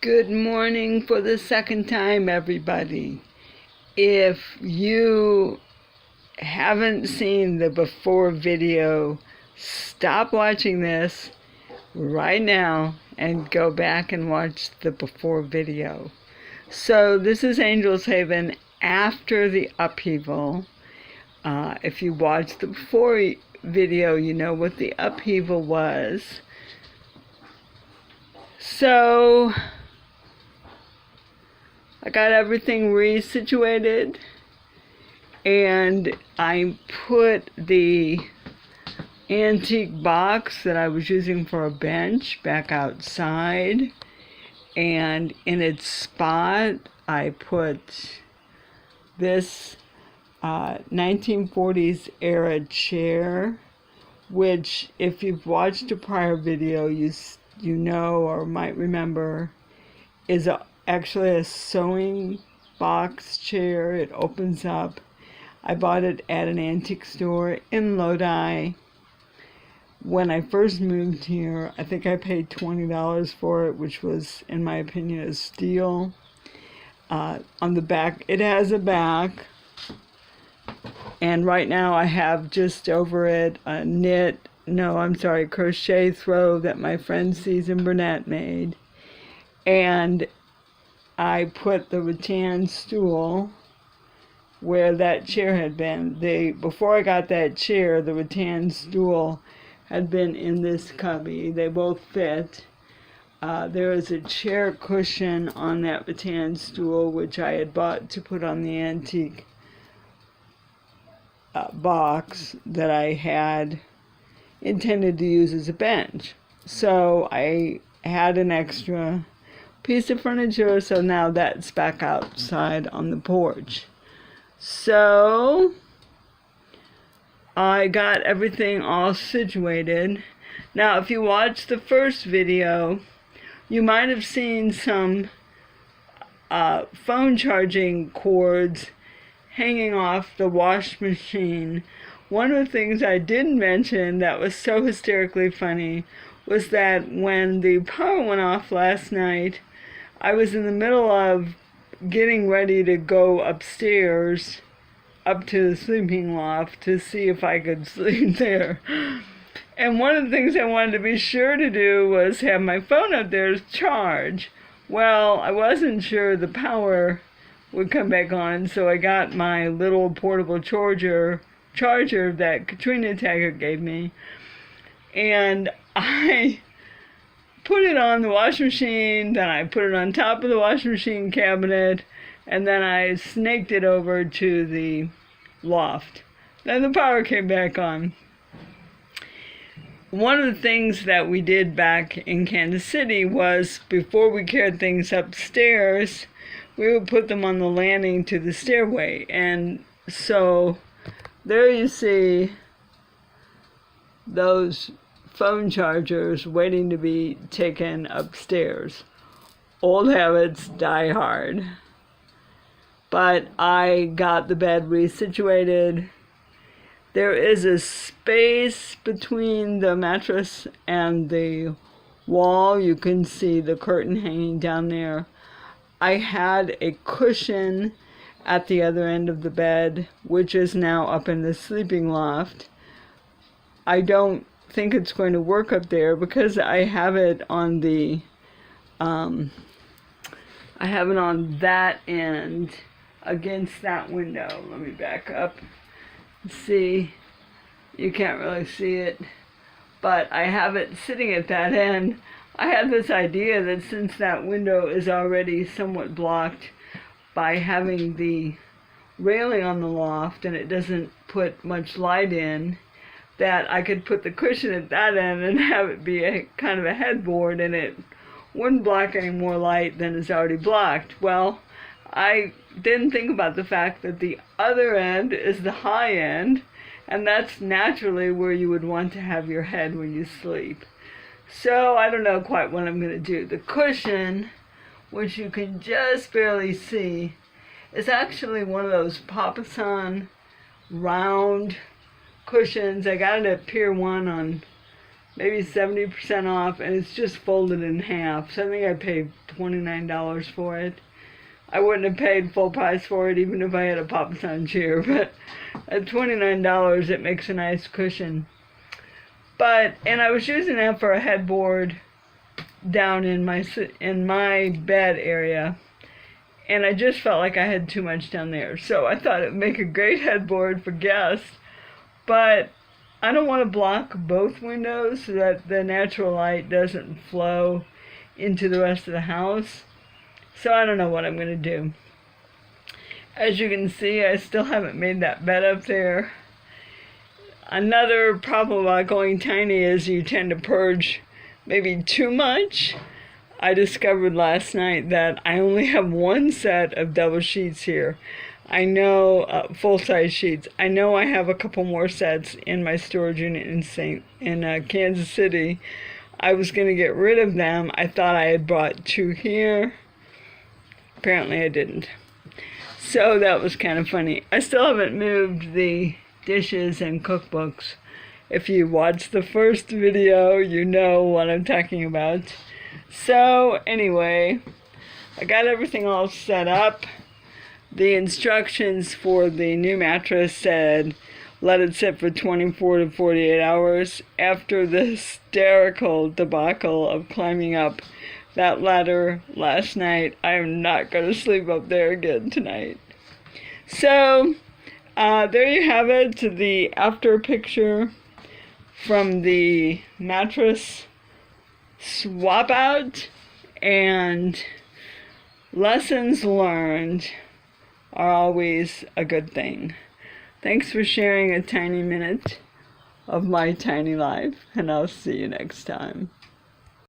Good morning for the second time, everybody. If you haven't seen the before video, stop watching this right now and go back and watch the before video. So this is Angel's Haven after the upheaval. If you watched the before video, you know what the upheaval was. So I got everything resituated, and I put the antique box that I was using for a bench back outside, and in its spot I put this 1940s era chair, which if you've watched a prior video you know or might remember is actually a sewing box chair. It opens up. I bought it at an antique store in Lodi. When I first moved here, I think I paid $20 for it, which was, in my opinion, a steal. On the back, it has a back, and right now I have just over it a crochet throw that my friend Susan Burnett made. And I put the rattan stool where that chair had been. Before I got that chair, the rattan stool had been in this cubby. They both fit. There is a chair cushion on that rattan stool, which I had bought to put on the antique box that I had intended to use as a bench. So I had an extra piece of furniture, so now that's back outside on the porch. So I got everything all situated. Now if you watched the first video, you might have seen some phone charging cords hanging off the wash machine. One of the things I didn't mention that was so hysterically funny was that when the power went off last night, I was in the middle of getting ready to go upstairs up to the sleeping loft to see if I could sleep there. And one of the things I wanted to be sure to do was have my phone up there to charge. Well, I wasn't sure the power would come back on, so I got my little portable charger that Katrina Taggart gave me, and I put it on the washing machine, then I put it on top of the washing machine cabinet, and then I snaked it over to the loft. Then the power came back on. One of the things that we did back in Kansas City was, before we carried things upstairs, we would put them on the landing to the stairway. And so there you see those phone chargers waiting to be taken upstairs. Old habits die hard. But I got the bed resituated. There is a space between the mattress and the wall. You can see the curtain hanging down there. I had a cushion at the other end of the bed, which is now up in the sleeping loft. I don't think it's going to work up there because I have it on the I have it on that end against that window. Let me back up. See, you can't really see it, but I have it sitting at that end. I had this idea that since that window is already somewhat blocked by having the railing on the loft and it doesn't put much light in, that I could put the cushion at that end and have it be a kind of a headboard, and it wouldn't block any more light than is already blocked. Well, I didn't think about the fact that the other end is the high end, and that's naturally where you would want to have your head when you sleep. So I don't know quite what I'm going to do. The cushion, which you can just barely see, is actually one of those Papasan round cushions. I got it at Pier 1 on maybe 70% off, and it's just folded in half. So I think I paid $29 for it. I wouldn't have paid full price for it even if I had a Papa San chair, but at $29 it makes a nice cushion. And I was using that for a headboard down in my bed area, and I just felt like I had too much down there. So I thought it would make a great headboard for guests, but I don't want to block both windows so that the natural light doesn't flow into the rest of the house. So I don't know what I'm going to do. As you can see, I still haven't made that bed up there. Another problem about going tiny is you tend to purge maybe too much. I discovered last night that I only have one set of double sheets here. I know, full-size sheets. I know I have a couple more sets in my storage unit in Kansas City. I was going to get rid of them. I thought I had brought two here. Apparently I didn't. So that was kind of funny. I still haven't moved the dishes and cookbooks. If you watched the first video, you know what I'm talking about. So anyway, I got everything all set up. The instructions for the new mattress said let it sit for 24 to 48 hours. After the hysterical debacle of climbing up that ladder last night, I am not going to sleep up there again tonight. So there you have it, the after picture from the mattress swap out, and lessons learned are always a good thing. Thanks for sharing a tiny minute of my tiny life, and I'll see you next time.